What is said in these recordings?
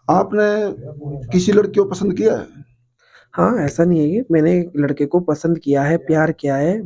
आपने किसी लड़की को पसंद किया है? हाँ, ऐसा नहीं है ये, मैंने एक लड़के को पसंद किया है, प्यार किया है।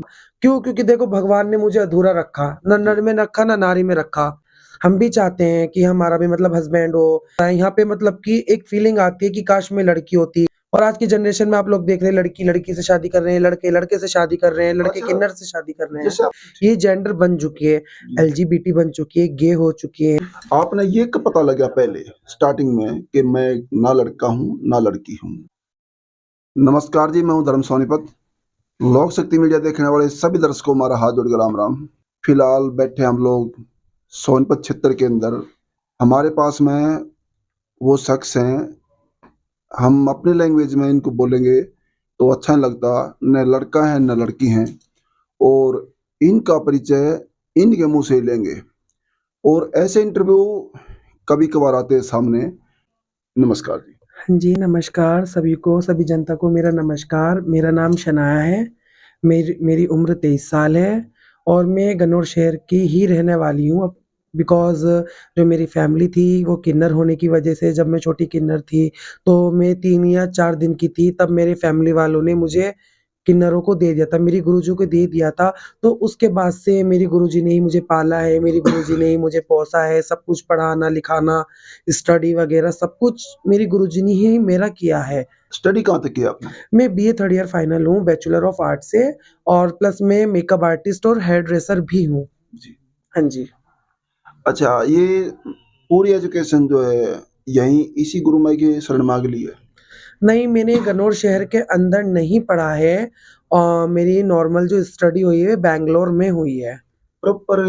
क्यों? क्योंकि देखो भगवान ने मुझे अधूरा रखा, ना नर में रखा, ना नारी में रखा। हम भी चाहते हैं कि हमारा भी मतलब हस्बैंड हो। यहाँ पे मतलब कि एक फीलिंग आती है कि काश मैं लड़की होती। और आज की जनरेशन में आप लोग देख रहे हैं लड़की लड़की से शादी कर रहे हैं, लड़के लड़के से शादी कर रहे हैं, लड़के अच्छा, किन्नर से शादी कर रहे हैं। जैसे आप ये जेंडर बन चुकी है, जी, एलजीबीटी बन चुकी है, गे हो चुकी है। आपने ये कब पता लगा पहले स्टार्टिंग में कि मैं ना लड़का हूँ, ना लड़की हूँ? नमस्कार जी, मैं हूँ धर्म सोनीपत। लोक शक्ति मीडिया देखने वाले सभी दर्शकों को हमारा हाथ जोड़कर राम राम। फिलहाल बैठे हम लोग सोनीपत क्षेत्र के अंदर। हमारे पास में वो शख्स हैं, हम अपनी लैंग्वेज में इनको बोलेंगे तो अच्छा नहीं लगता, न लड़का है न लड़की हैं। और इनका परिचय इनके मुंह से ही लेंगे। और ऐसे इंटरव्यू कभी कभार आते हैं सामने। नमस्कार जी। हाँ जी, नमस्कार सभी को, सभी जनता को मेरा नमस्कार। मेरा नाम शनाया है। मेरी मेरी उम्र 23 साल है और मैं गन्नौर शहर की ही रहने वाली हूँ। अब बिकॉज़ जो मेरी फैमिली थी वो किन्नर होने की वजह से जब मैं छोटी किन्नर थी, तो मैं 3 या 4 दिन की थी, तब मेरे फैमिली वालों ने मुझे किन्नरों को दे दिया था, मेरी गुरुजी को दे दिया था। तो उसके बाद से मेरी गुरुजी ने ही मुझे पाला है, मेरी गुरुजी ने ही मुझे पोसा है, सब कुछ पढ़ाना-लिखाना, स्टडी वगैरह सब कुछ मेरी गुरुजी ने ही मेरा किया है। स्टडी कहाँ तक किया आपने? मैं बीए थर्ड ईयर फाइनल हूँ, बैचलर ऑफ आर्ट्स से और प्लस मैं मेकअप आर्टिस्ट और हेयर ड्रेसर भी हूँ। जी। हाँ जी। अच्छा, ये पूरी एजुकेशन जो है यहीं इसी गुरु माई की शरण मांग ली है? नहीं, मैंने गन्नौर शहर के अंदर नहीं पढ़ा है। मेरी नॉर्मल जो स्टडी हुई है बैंगलोर में हुई है। प्रॉपर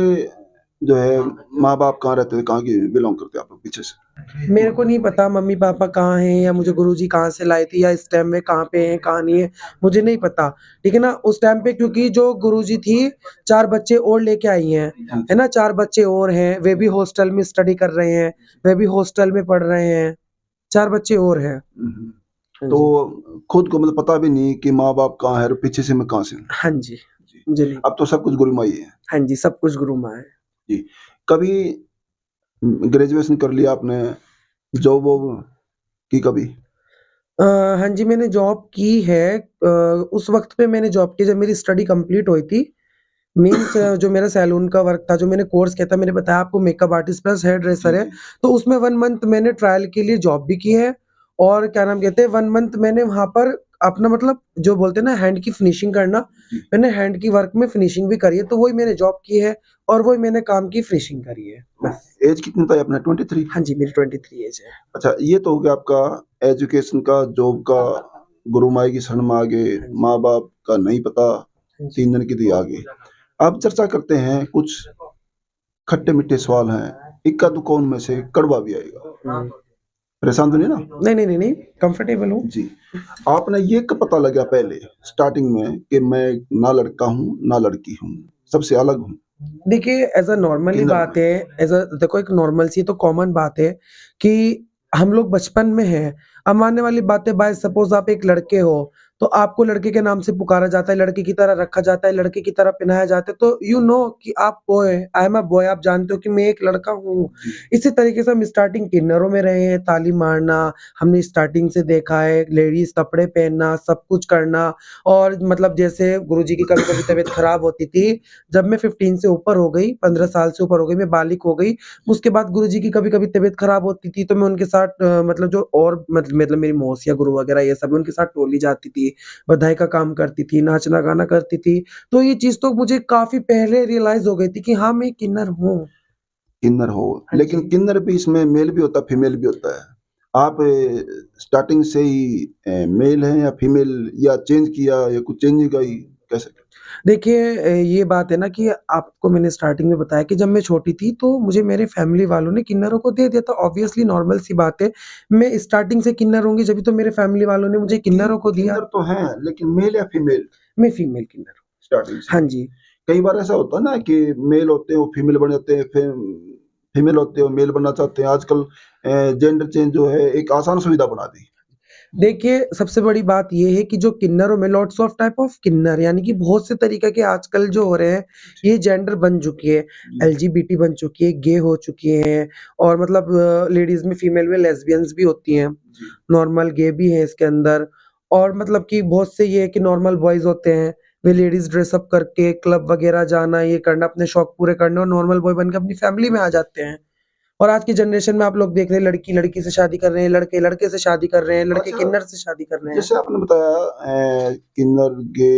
जो है माँ बाप कहाँ रहते थे, कहाँ की बिलोंग करते हैं आप लोग पीछे से? मेरे को नहीं पता मम्मी-पापा कहाँ हैं या मुझे गुरुजी कहाँ से लाए थे या इस टाइम में कहाँ पे हैं, कहाँ नहीं है, मुझे नहीं पता। ठीक है ना? उस टाइम पे क्योंकि जो गुरुजी थी 4 बच्चे और लेके आई हैं, है ना? 4 बच्चे और हैं, वे भी हॉस्टल में स्टडी कर रहे हैं, वे भी हॉस्टल में पढ़ रहे हैं, 4 बच्चे और हैं। हम्म। हाँ जी। तो खुद को मतलब पता भी नहीं कि माँ बाप कहाँ है और पीछे से मैं कहाँ से हूँ। हाँ जी। जी। मुझे नहीं अब तो सब कुछ गुरु माई है। हाँ जी, सब कुछ गुरु माँ है। जी। कभी ग्रेजुएशन कर लिया आपने, जॉब वॉब की कभी? हाँ जी, मैंने जॉब की है। उस वक़्त पे मैंने जॉब की जब मेरी स्टडी कंप्लीट हुई थी। मीन्स जो मेरा सैलून का वर्क था, जो मैंने कोर्स किया था, मैंने बताया आपको makeup artist plus here ji dresser है। जी। तो उसमें 1 मंथ मैंने ट्रायल के लिए जॉब भी की है और क्या नाम कहते हैं 1 मंथ मैंने वहाँ पर अपना मतलब जो बोलते हैं ना हैंड की फिनिशिंग करना, जी। मैंने हैंड की वर्क में फिनिशिंग भी करी है, तो वही मैंने जॉब की है और वही मैंने काम की फिनिशिंग करी है, बस। एज कितनी था अपना? 23? हाँ जी, मेरी 23 ऐज है। अच्छा, ये तो हो गया आपका एजुकेशन का, जॉब का। गुरु माई की शरण में आ गए, हाँ जी, माँ बाप का नहीं पता, हाँ जी। 3 जन की दी आ गई। अब चर्चा करते हैं, कुछ खट्टे मीठे सवाल हैं, इक्का दुक्का उनमें से कड़वा भी आएगा। हुँ। परेशान तो नहीं ना? नहीं, नहीं, नहीं, नहीं, कंफर्टेबल हूँ। जी। आपने ये कब पता लगा पहले स्टार्टिंग में कि मैं ना लड़का हूँ ना लड़की हूँ, सबसे अलग हूँ देखिए एज़ अ नॉर्मली किन्नर बात में? है, एज़ अ देखो एक नॉर्मल सी तो कॉमन बात है कि हम लोग बचपन में हैं। अब मानने वाली बात है बाय सपोज़ आप एक लड़के हो, तो आपको लड़के के नाम से पुकारा जाता है, लड़के की तरह रखा जाता है, लड़के की तरह पहनाया जाता है, तो यू नो कि आप boy, I am a boy आप जानते हो कि मैं एक लड़का हूँ। जी। इसी तरीके से हम स्टार्टिंग किन्नरों में रहे हैं, ताली मारना, हमने स्टार्टिंग से देखा है, लेडीज़ कपड़े पहनना, सब कुछ करना और मतलब जैसे गुरुजी की कभी-कभी तबीयत खराब होती थी, जब मैं 15 से ऊपर हो गई, 15 साल से ऊपर हो गई, मैं बालिग हो गई, उसके बाद गुरुजी की कभी-कभी तबीयत खराब होती थी, तो मैं उनके साथ मतलब जो और मतलब मेरी मौसियाँ, गुरु वगैरह ये सब उनके साथ टोली जाती थी, बधाई का काम करती थी, नाचना-गाना करती थी। तो ये चीज़ तो मुझे काफ़ी पहले रियलाइज़ हो गई थी कि हाँ, मैं किन्नर हूँ। किन्नर हो, हाँ लेकिन जी। किन्नर भी इसमें मेल भी होता है, फीमेल भी होता है। आप स्टार्टिंग से ही मेल हैं या फीमेल, या चेंज किया, या कुछ चेंजिंग आई, कैसे? देखिए ये बात है ना कि आपको मैंने स्टार्टिंग में बताया कि जब मैं छोटी थी तो मुझे मेरे फैमिली वालों ने किन्नरों को दे दिया था ऑब्वियसली नॉर्मल सी बात है। मैं स्टार्टिंग से किन्नर होंगी जभी तो मेरे फैमिली वालों ने मुझे नहीं, किन्नरों को दिया। किन्नर तो हैं, लेकिन मेल या फीमेल मैं फीमेल किन्नर हूँ। स्टार्टिंग से? हाँ जी। कई बार ऐसा होता है ना कि मेल होते हैं वो फीमेल बन जाते हैं, फिर फीमेल होते हैं वो मेल बनना चाहते हैं। आजकल जेंडर चेंज जो है एक आसान सुविधा बना दी। देखिए, सबसे बड़ी बात ये है कि जो किन्नरों में लॉट्स ऑफ टाइप ऑफ किन्नर यानी कि बहुत से तरीके के आजकल जो हो रहे हैं, ये जेंडर बन चुकी है। जी, एलजीबीटी बन चुकी है, गे हो चुकी हैं और मतलब लेडीज़ में फीमेल में लेस्बियंस भी होती हैं, जी, नॉर्मल गे भी है इसके अंदर और मतलब कि बहुत से ये है कि नॉर्मल बॉयज़ होते हैं, वे लेडीज़ ड्रेस अप करके क्लब वगैरह जाना, ये करना, अपने शौक पूरे करना और नॉर्मल बॉय बन के अपनी फैमिली में आ जाते हैं। और आज की जनरेशन में आप लोग देख रहे हैं लड़की लड़की से शादी कर रहे हैं, लड़के लड़के से शादी कर रहे हैं, लड़के अच्छा, किन्नर से शादी कर रहे हैं। जैसे आपने बताया किन्नर, गे,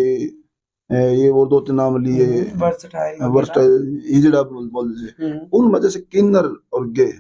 ये और 2-3 नाम लिए, वर्सटाइल वगैरह। वर्सटाइल, हिजड़ा बोल बोल दीजिए। उनमें जैसे किन्नर और गे,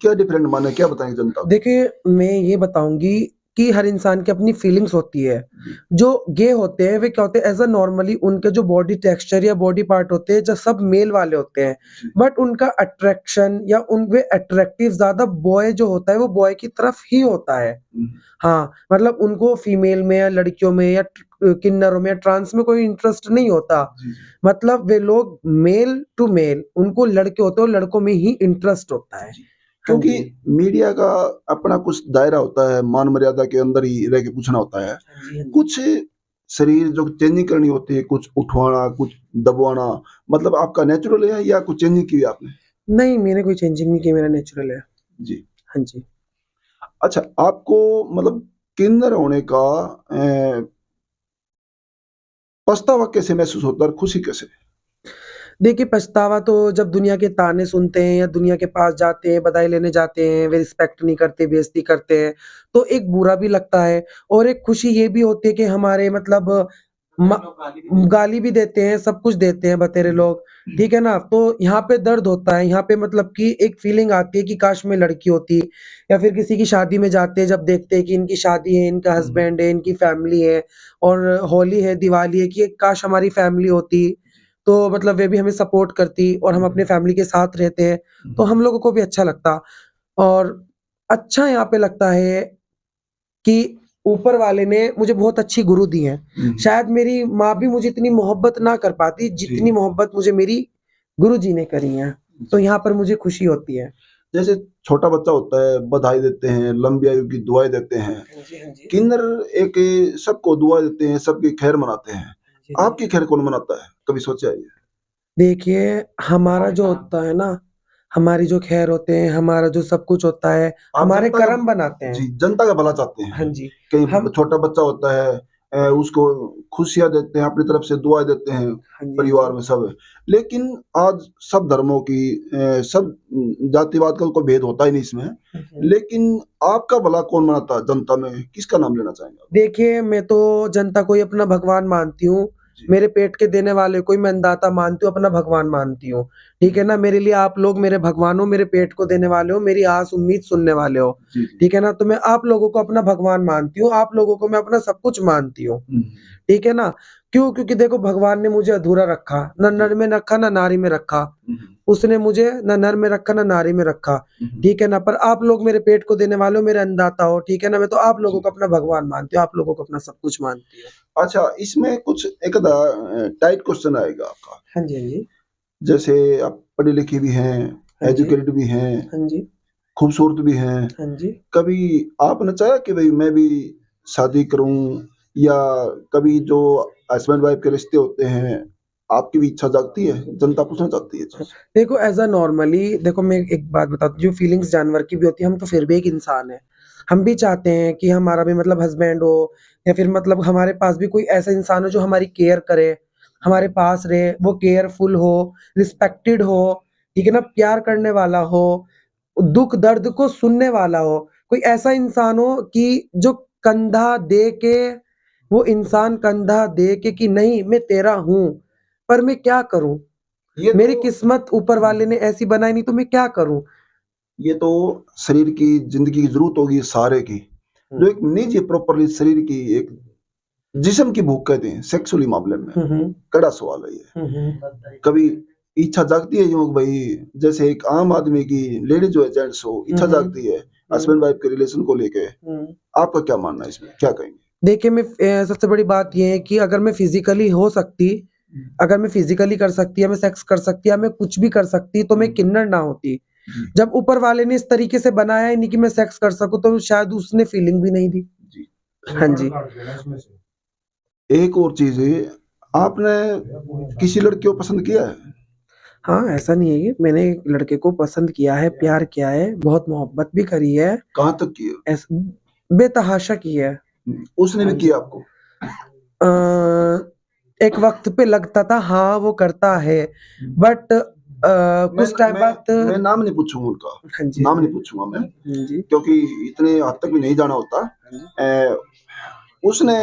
क्या डिफरेंट माने, क्या बताएँगे जनता को? देखिए, मैं ये बताऊँगी कि हर इंसान की अपनी फीलिंग्स होती है। जी, जो गे होते हैं, वे क्या होते हैं एज़ अ नॉर्मली उनके जो बॉडी टेक्सचर या बॉडी पार्ट होते हैं, जो सब मेल वाले होते हैं। जी, बट उनका अट्रैक्शन या उन वे अट्रैक्टिव ज़्यादा बॉय जो होता है, वो बॉय की तरफ ही होता है। हुँ, हाँ, मतलब उनको फीमेल में या लड़कियों में या किन्नरों में या ट्रांस में कोई इंटरेस्ट नहीं होता। जी, जी, मतलब वे लोग मेल टू मेल उनको लड़के होते हैं और लड़कों में ही इंटरेस्ट होता है। जी। हाँ क्योंकि जी। मीडिया का अपना कुछ दायरा होता है, मान मर्यादा के अंदर ही रह के पूछना होता है। हाँ जी, हाँ जी। कुछ शरीर जो चेंजिंग करनी होती है, कुछ उठवाना, कुछ दबवाना, मतलब आपका नेचुरल है या कुछ चेंजिंग की है आपने? नहीं, मैंने कोई चेंजिंग नहीं की, मेरा नेचुरल है। जी। हाँ जी। अच्छा, आपको मतलब किन्नर होने का पछतावा कैसे महसूस होता है और खुशी कैसे? देखिए, पछतावा तो जब दुनिया के ताने सुनते हैं या दुनिया के पास जाते हैं, बधाई लेने जाते हैं, वे रिस्पेक्ट नहीं करते, बेइज़्ज़ती करते हैं, तो एक बुरा भी लगता है और एक खुशी ये भी होती है कि हमारे मतलब म गाली भी देते हैं, सब कुछ देते हैं बतेरे लोग, ठीक है ना? तो यहाँ पे दर्द होता है, यहाँ पे मतलब कि एक फीलिंग आती है कि काश मैं लड़की होती या फिर किसी की शादी में जाते हैं, जब देखते हैं कि इनकी शादी है, इनका हस्बैंड है, इनकी फैमिली है और होली है, दिवाली है कि काश हमारी फैमिली होती। तो मतलब वे भी हमें सपोर्ट करती और हम अपने फैमिली के साथ रहते हैं, तो हम लोगों को भी अच्छा लगता। और अच्छा यहाँ पे लगता है कि ऊपर वाले ने मुझे बहुत अच्छी गुरु दी हैं। हुँ, शायद मेरी माँ भी मुझे इतनी मोहब्बत ना कर पाती, जी, जितनी मोहब्बत मुझे मेरी गुरुजी ने करी है। तो जी। यहाँ पर मुझे खुशी होती है। जैसे छोटा बच्चा होता है, बधाई देते हैं, लंबी आयु की दुआएँ देते हैं। हाँ जी, हाँ जी। किन्नर एक सबको दुआ देते हैं, सबकी खैर मनाते हैं। जी, जी। आपकी खैर कौन मनाता है? कभी सोचा है ये? देखिए, हमारा जो होता है ना, हमारी जो खैर होते हैं, हमारा जो सब कुछ होता है, आप हमारे जनता का कर्म बनाते जी, हैं। जनता का भला चाहते हैं। हाँ जी, कहीं हम छोटा बच्चा होता है उसको खुशियाँ देते हैं, अपनी तरफ से दुआएँ देते हैं, हाँ जी, हाँ परिवार जी। में सब। लेकिन आज सब धर्मों की सब जातिवाद का कोई भेद होता ही नहीं इसमें। हुँ, हुँ। लेकिन आपका भला कौन मनाता है जनता में? किसका नाम लेना चाहेंगे आप? देखिए, मैं तो जनता को ही अपना भगवान मानती हूँ। जी, मेरे पेट के देने वाले को ही मैं अन्नदाता मानती हूँ, अपना भगवान मानती हूँ। ठीक है ना? मेरे लिए आप लोग मेरे भगवान हो, मेरे पेट को देने वाले हो, मेरी आस उम्मीद सुनने वाले हो। जी, जी। ठीक है ना? तो मैं आप लोगों को अपना भगवान मानती हूँ, आप लोगों को मैं अपना सब कुछ मानती हूँ। हुँ, ठीक है ना? क्यों? क्योंकि देखो भगवान ने मुझे अधूरा रखा, ना जी। नर में रखा, ना नारी में रखा। हुँ, उसने मुझे ना नर में रखा, ना नारी में रखा। हुँ, ठीक है ना? पर आप लोग मेरे पेट को देने वाले हो, मेरे अन्नदाता हो। ठीक है ना? मैं तो आप लोगों जी। को अपना भगवान मानती हूँ, आप लोगों को अपना सब कुछ मानती हूँ। अच्छा, इसमें कुछ एक आधा टाइट क्वेश्चन आएगा आपका। हाँ जी, हाँ जी। जैसे आप पढ़ी-लिखी भी हैं, हाँ जी। एजुकेटेड भी हैं, हाँ जी। खूबसूरत भी हैं। हाँ जी। कभी आपने चाहा कि भई मैं भी शादी करूँ या कभी जो हस्बैंड वाइफ के रिश्ते होते हैं, आपकी भी इच्छा जागती है? जनता पूछना चाहती है ये चीज़। देखो एज़ अ नॉर्मली देखो मैं एक बात बताता हूँ, जो फीलिंग्स जानवर की भी होती है, हम तो फिर भी एक इंसान हैं। हम भी चाहते हैं कि हमारा भी मतलब हस्बैंड हो या फिर मतलब हमारे पास भी कोई ऐसा इंसान हो जो हमारी केयर करे, हमारे पास रहे, वो केयरफुल हो, रिस्पेक्टेड हो, ठीक है ना? प्यार करने वाला हो, दुःख-दर्द को सुनने वाला हो। कोई ऐसा इंसान हो कि जो कंधा दे के वो इंसान कंधा दे के कि नहीं मैं तेरा हूँ, पर मैं क्या करूँ? ये मेरी तो किस्मत ऊपर वाले ने ऐसी बनाई नहीं तो मैं क्या करूँ? ये तो शरीर की ज़िंदगी की ज़रूरत होगी सहारे की। हुँ। जो एक निजी प्रॉपरली शरीर की एक जिस्म की भूख कहते हैं सेक्सुअली मामले में, हुँ, हुँ। कड़ा सवाल है ये। हुँ, हुँ। कभी इच्छा जागती है यूँ भई जैसे एक आम आदमी की लेडीज़ हो या जेंट्स हो, हुँ, इच्छा हुँ। जागती है हुँ, हस्बैंड वाइफ के रिलेशन को लेके। हुँ। आपका क्या मानना है इसमें? क्या कहेंगे? देखिए मैं सबसे बड़ी बात ये है कि अगर मैं फ़िज़िकली हो सकती, हुँ, अगर मैं फ़िज़िकली कर सकती या मैं सेक्स कर सकती या मैं कुछ भी कर सकती तो मैं हुँ, किन्नर ना होती। जी, जब ऊपर वाले ने इस तरीके से बनाया ही नहीं कि मैं सेक्स कर सकूँ तो शायद उसने फीलिंग भी नहीं दी। जी। हाँ जी। एक और चीज है, आपने किसी लड़की को पसंद किया है? हाँ, ऐसा नहीं है कि मैंने एक लड़के को पसंद किया है, प्यार किया है, बहुत मोहब्बत भी करी है, कहाँ तक किया? ऐस बेतहाशा की है। उसने भी किया आपको? अ, एक वक़्त पे लगता था हाँ, वो करता है, बट मैं कुछ टाइम मैं बाद। मैं नाम नहीं पूछूंगा उनका, हाँ जी, नाम नहीं पूछूंगा मैं, हाँ जी, क्योंकि इतने हद तक भी नहीं जाना होता। अ, उसने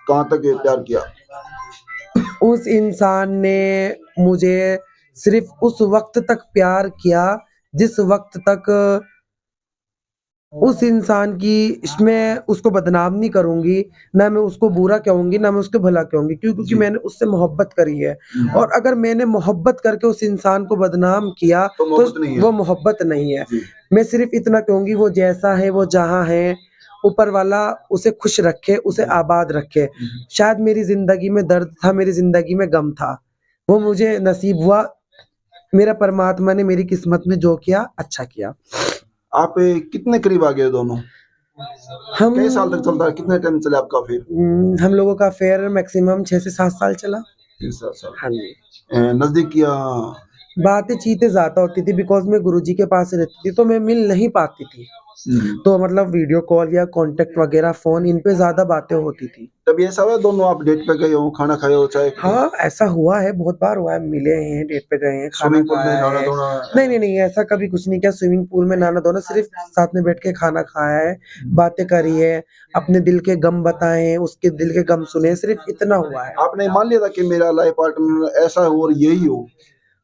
कहाँ तक प्यार किया? उस इंसान ने मुझे सिर्फ़ उस वक़्त तक प्यार किया, जिस वक़्त तक उस इंसान की मैं उसको बदनाम नहीं करूँगी, ना मैं उसको बुरा कहूँगी, ना मैं उसको भला कहूँगी, क्योंकि जी। मैंने उससे मोहब्बत करी है। हम्म। और अगर मैंने मोहब्बत करके उस इंसान को बदनाम किया, तो तो मोहब्बत नहीं है। वो मोहब्बत नहीं है। जी। मैं सिर्फ़ इतना कहूँगी, वो जैसा है, वो जहाँ है, ऊपर वाला उसे खुश रखे, उसे आबाद रखे। शायद मेरी ज़िंदगी में दर्द था, मेरी ज़िंदगी में गम था, वो मुझे नसीब हुआ, मेरा परमात्मा ने मेरी किस्मत में जो किया, अच्छा किया। आप कितने करीब आ गए दोनों? हम कई साल तक चलता है, कितने टाइम चले आपका फिर? हम लोगों का अफ़ेयर मैक्सिमम 6 से 7 साल चला। 3-7 साल। हाँ जी। नजदीक या? बातें-चीतें ज़्यादा होती थी, बिकॉज़ मैं गुरुजी के पास रहती थी, तो मैं मिल नहीं पाती थी। तो मतलब वीडियो कॉल या कॉन्टैक्ट वगैरह फ़ोन, इन पे ज़्यादा बातें होती थी। कभी ऐसा हुआ दोनों आप डेट पे गए हो, खाना खाए हो, चाय पी हो? हाँ, ऐसा हुआ है, बहुत बार हुआ है, मिले हैं, डेट पे गए हैं, खाना स्विमिंग पूल में खाया नहाना है। धोना? नहीं, नहीं, नहीं, ऐसा कभी कुछ नहीं किया, स्विमिंग पूल में नहाना-धोना, सिर्फ़ साथ में बैठ के खाना खाया है, बातें करी है, अपने दिल के गम बताए हैं, उसके दिल के गम सुने हैं, सिर्फ़ इतना हुआ है। आपने मान लिया था कि मेरा लाइफ पार्टनर ऐसा हो और यही हो?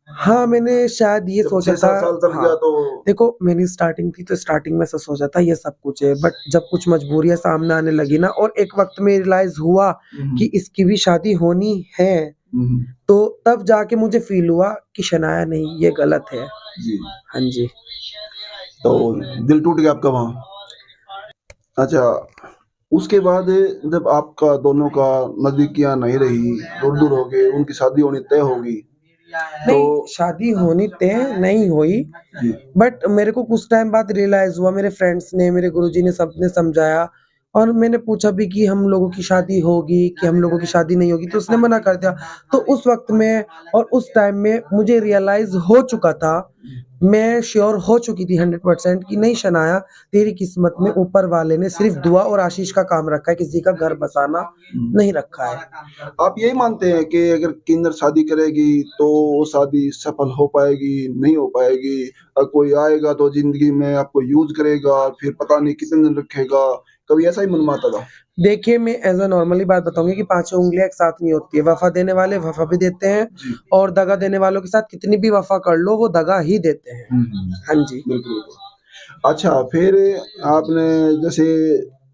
हाँ, मैंने शायद ये जब सोचा था। 6-7 साल चल हाँ, गया तो? देखो मेरी स्टार्टिंग थी, तो स्टार्टिंग में ऐसा सोचा था ये सब कुछ है, बट जब कुछ मजबूरियाँ सामने आने लगी ना, और एक वक़्त में रियलाइज़ हुआ कि इसकी भी शादी होनी है, हम्म। तो तब जाके मुझे फ़ील हुआ कि शनाया नहीं, ये गलत है। जी। हाँ जी। तो दिल टूट गया आपका वहाँ? अच्छा, उसके बाद जब आपका दोनों का नज़दीकियाँ नहीं रही, दूर-दूर हो गए, उनकी शादी होनी तय होगी, तो? नहीं, शादी होनी तय नहीं हुई, जी। बट मेरे को कुछ टाइम बाद रियलाइज़ हुआ, मेरे फ्रेंड्स ने, मेरे गुरुजी ने, सबने समझाया, और मैंने पूछा भी कि हम लोगों की शादी होगी कि हम लोगों की शादी नहीं होगी, तो उसने मना कर दिया। तो उस वक़्त में और उस टाइम में मुझे रियलाइज़ हो चुका था, मैं श्योर हो चुकी थी 100% कि नहीं शनाया, तेरी किस्मत में ऊपर वाले ने सिर्फ़ दुआ और आशीष का काम रखा है, किसी का घर बसाना नहीं रखा है। आप यही मानते हैं कि अगर किन्नर शादी करेगी तो वो शादी सफल हो पाएगी, नहीं हो पाएगी? कोई आएगा तो ज़िंदगी में आपको यूज़ करेगा, फिर पता नहीं कितने दिन रखेगा, कभी ऐसा ही मन में आता था? देखिए, मैं एज़ अ नॉर्मली बात बताऊँगी कि पाँचों उँगलियाँ एक साथ नहीं होती है। वफ़ा देने वाले वफ़ा भी देते हैं, जी। और दगा देने वालों के साथ कितनी भी वफ़ा कर लो, वो दगा ही देते हैं। हाँ जी। बिल्कुल, बिल्कुल। अच्छा, फिर आपने जैसे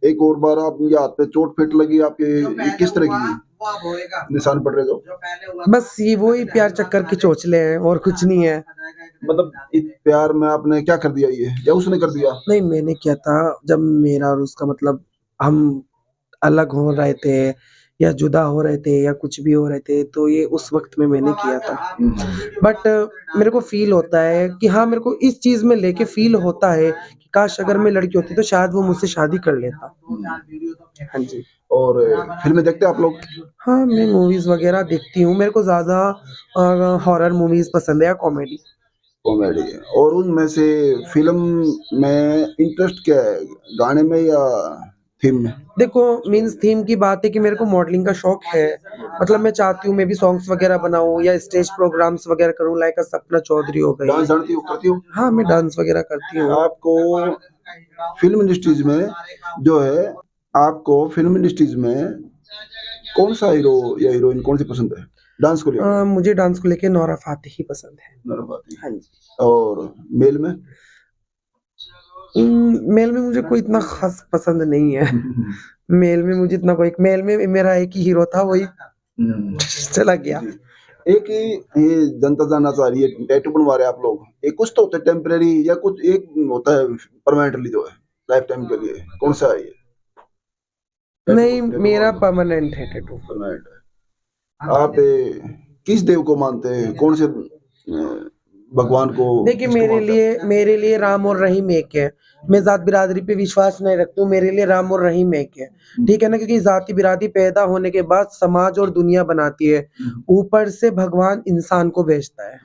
एक और बार आपके हाथ पे चोट फिट लगी, आपके ये किस तरह की निशान पड़ रहे जो? बस ये वही प्यार चक्कर की चोचले हैं, और कुछ नहीं है। मतलब इस प्यार में आपने क्या कर दिया ये, या उसने कर दिया? नहीं, मैंने किया था, जब मेरा और उसका मतलब हम अलग हो रहे थे, या जुदा हो रहे थे, या कुछ भी हो रहे थे, तो ये उस वक़्त में मैंने किया था। बट मेरे को फ़ील होता है कि हाँ, मेरे को इस चीज़ में लेके फ़ील होता है कि काश अगर मैं लड़की होती तो शायद वो मुझसे शादी कर लेता। हाँ जी। और फ़िल्में देखते हैं आप लोग? हाँ, मैं मूवीज़ वग़ैरह देखती हूँ, मेरे को ज़्यादा हॉरर मूवीज़ पसंद है, या कॉमेडी। कॉमेडी है। और उनमें से फ़िल्म में इंटरेस्ट क्या है? गाने में या थीम में? देखो, मीन्स थीम की बात है कि मेरे को मॉडलिंग का शौक है, मतलब मैं चाहती हूँ मैं भी सॉन्ग्स वग़ैरह बनाऊँ, या स्टेज प्रोग्राम्स वग़ैरह करूँ, लाइक सपना चौधरी हो डांस गई। जानती हो, करती हो? हाँ, मैं डांस वग़ैरह करती हूँ। आपको फ़िल्म इंडस्ट्रीज़ में जो है, आपको फ़िल्म इंडस्ट्रीज़ में कौन-सा हीरो या हीरोइन कौन-सी पसंद है? डांस को लेके? मुझे डांस को लेके नोरा फ़तेही पसंद है। नूरा फ़तेही। हाँ जी। और मेल में? मेल में मुझे कोई इतना ख़ास पसंद नहीं है। मेल में मुझे इतना कोई, मेल में मेरा एक ही हीरो था, वही चला गया। जी। एक ये जनता जानना चाह रही है, टैटू बनवा रहे हैं आप लोग, एक कुछ तो होता है टेम्परेरी, या कुछ एक होता है परमानेंटली जो है, लाइफ टाइम के लिए, कौन-सा है ये? नहीं, टैटू मेरा बनवाना परमानेंट है टैटू। परमानेंट है। आप किस देव को मानते हैं? कौन से भगवान को देखिए किसको मानते हैं? मेरे लिए राम और रहीम एक है। मैं ज़ात बिरादरी पे विश्वास नहीं रखती हूँ, मेरे लिए राम और रहीम एक है। ठीक है ना? क्योंकि ज़ाति बिरादरी पैदा होने के बाद समाज और दुनिया बनाती है। ऊपर से भगवान इंसान को भेजता है।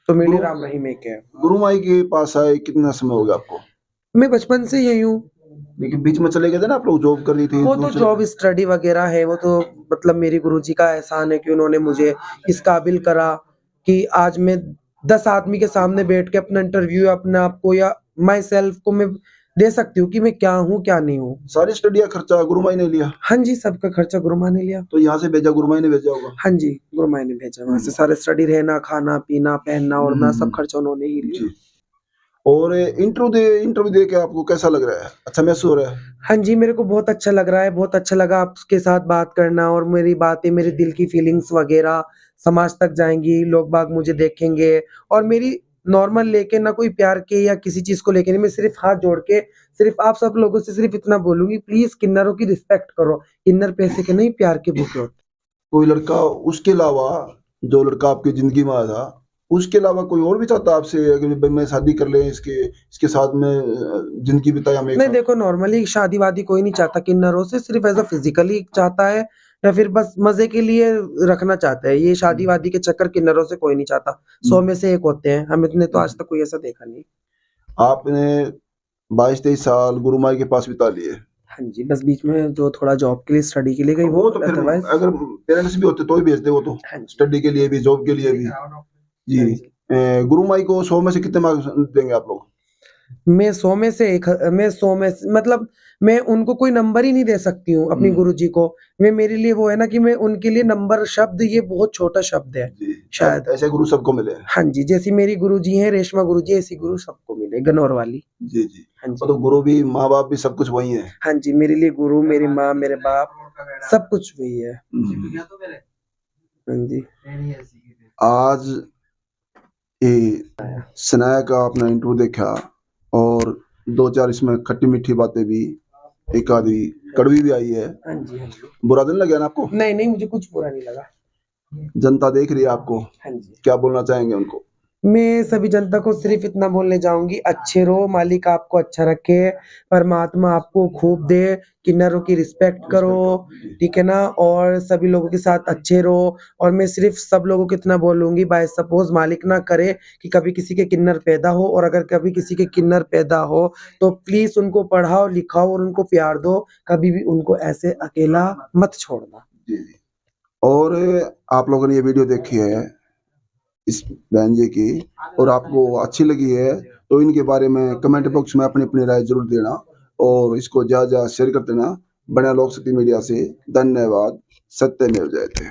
तो मेरे लिए गुरु राम रहीम एक है। गुरु माई के पास आए कितना समय हो गया आपको? मैं बचपन से यही हूँ। लेकिन बीच में चले गए थे ना, आप लोग जॉब कर रही थी वो तो दूसरे। जॉब स्टडी वगैरह है, वो तो मतलब मेरे गुरुजी का एहसान है कि उन्होंने मुझे इस काबिल करा कि आज मैं 10 आदमी के सामने बैठ के अपना इंटरव्यू अपने आप को या माई सेल्फ को मैं दे सकती हूँ कि मैं क्या हूँ, क्या नहीं हूँ। सारी स्टडी का खर्चा गुरु माई ने लिया? हाँ जी, सबका खर्चा गुरु माँ ने लिया। तो यहाँ से भेजा, गुरु माई ने भेजा होगा? हाँ जी, गुरु माँ ने भेजा। वहाँ से सारे स्टडी, रहना, खाना, पीना, पहनना, ओढ़ना सब खर्चा उन्होंने ही लिया। जी। और इंटरव्यू दे के आपको कैसा लग रहा है? अच्छा महसूस हो रहा है? हाँ जी, मेरे को बहुत अच्छा लग रहा है, बहुत अच्छा लगा आपके साथ बात करना और मेरी बातें, मेरे दिल की फीलिंग्स वगैरह समाज तक जाएँगी, लोग बाग मुझे देखेंगे और मेरी नॉर्मल लेके ना कोई प्यार के या किसी चीज़ को लेके नहीं, मैं सिर्फ़ हाथ जोड़ के सिर्फ़ आप सब लोगों से सिर्फ़ इतना बोलूँगी, प्लीज़ किन्नरों की रिस्पेक्ट करो। किन्नर पैसे के नहीं, प्यार के भूखे होते। कोई लड़का उसके अलावा, जो लड़का आपकी ज़िंदगी में आया था, उसके अलावा कोई और भी चाहता आपसे कि भाई मैं शादी कर लें, इसके साथ में ज़िंदगी बिताएँ हम एक नहीं साथ? देखो, नॉर्मली शादी-वादी कोई नहीं चाहता किन्नरों से, सिर्फ़ एज़ अ फ़िज़िकली चाहता है या फिर बस मज़े के लिए रखना चाहता है। ये शादी-वादी के चक्कर किन्नरों से कोई नहीं चाहता। 100 में से 1 होते हैं, हमने तो आज तक कोई ऐसा देखा नहीं। आपने 22-23 साल गुरु माई के पास बिता लिए। हाँ जी, बस बीच में जो थोड़ा जॉब के लिए, स्टडी के लिए गई वो वो, तो फिर अदरवाइज़ अगर पेरेंट्स भी होते तो ही भेजते वो तो, हाँ जी। स्टडी के लिए भी, जॉब के लिए भी। हाँ जी। जी। गुरु माई को 100 में से कितने मार्क्स देंगे आप लोग? मैं 100 में से मैं 100 में से मतलब मैं उनको कोई नंबर ही नहीं दे सकती हूँ अपनी गुरुजी को। मैं मेरे लिए वो है ना कि मैं उनके लिए नंबर शब्द ये बहुत छोटा शब्द है, जी। शायद। ऐसे गुरु सबको मिले हैं। हाँ जी, जैसी मेरी गुरुजी हैं, रेशमा गुरुजी, ऐसी गुरु सबको मिले, गनौर वाली। जी, जी। हाँ वो जी। तो गुरु भी, माँ-बाप भी सब कुछ वही है। हाँ जी, मेरे लिए गुरु, मेरी माँ, मेरे बाप, सब कुछ वही है। हुँ। हाँ जी। आज ये सनाया का आपने इंटरव्यू देखा और 2-4 इसमें खट्टी-मीठी बातें भी, एक आधी कड़वी भी आई है। हाँ जी, हाँ जी। बुरा तो नहीं लगा ना आपको? नहीं, नहीं, मुझे कुछ बुरा नहीं लगा। जनता देख रही है आपको, हाँ जी। क्या बोलना चाहेंगे उनको? मैं सभी जनता को सिर्फ़ इतना बोलने जाऊँगी, अच्छे रहो, मालिक आपको अच्छा रखे, परमात्मा आपको खूब दे, किन्नरों की रिस्पेक्ट करो, ठीक है ना? और सभी लोगों के साथ अच्छे रहो और मैं सिर्फ़ सब लोगों को इतना बोलूँगी, बाय सपोज़ मालिक ना करे कि कभी किसी के किन्नर पैदा हो और अगर कभी किसी के किन्नर पैदा हो, तो प्लीज़ उनको पढ़ाओ, लिखाओ और उनको प्यार दो, कभी भी उनको ऐसे अकेला मत छोड़ना। जी, जी। और आप लोगों ने ये वीडियो देखी है इस बहन जी की और आपको अच्छी लगी है तो इनके बारे में कमेंट बॉक्स में अपनी राय जरूर देना और इसको ज़्यादा शेयर कर देना। बना लोक शक्ति मीडिया से धन्यवाद। सत्यमेव जयते।